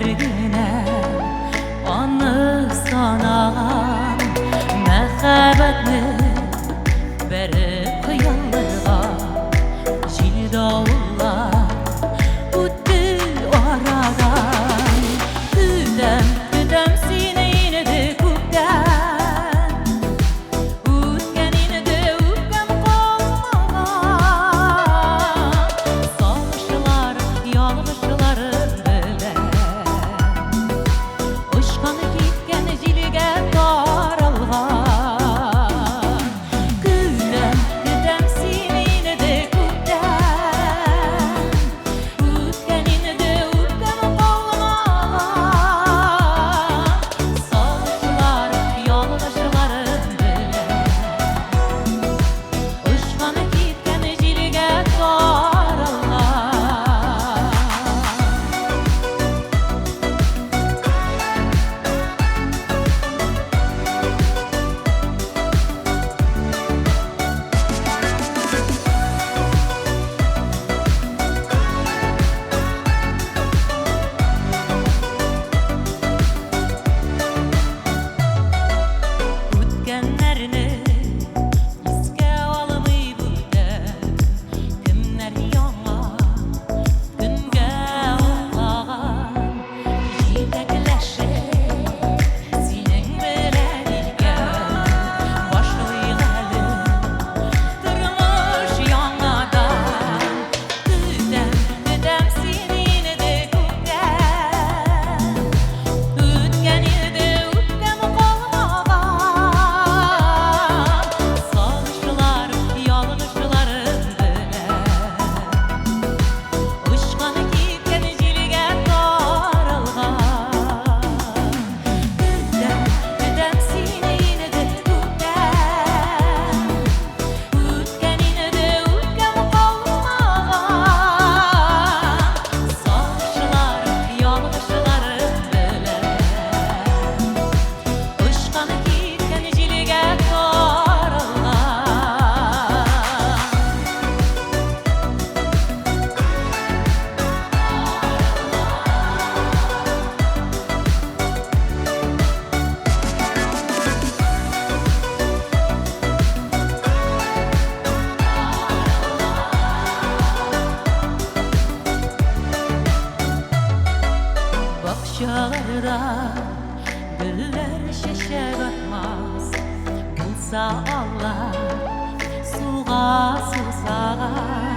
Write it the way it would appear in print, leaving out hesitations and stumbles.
генә аны санаган мәхәббәтне бәреп кыялларга җил давыллар үтте арадан. Көтәм, көтәм сине инде күптән, үткән инде үпкәм калмаган. Сагышлар, ялгышларын белән очканы киткән җилгә таралган. Көтәм, көтәм сине инде күптән, үткән инде үпкәм калмаган. Сагышлар, ялгышларын белән очканы киткән җилгә таралган. Үткәннәрне искә алмый бүтән, кемнәр яңа көнгә уйлаган. Җитәкләшеп синең белән икән, башлыйк әле тормыш яңадан. Көтәм, көтәм сине инде күптән, үткән инде үпкәм калмаган. Сагышлар, ялгышларын белән очканы киткән җилгә таралган. Көтәм, көтәм сине инде күптән, үткән инде үпкәм калмаган. Сагышлар, ялгышларын белән очканы киткән җилгә таралган. Бакчаларда гөлләр чәчәк атмас, булса Алла суга сусаган.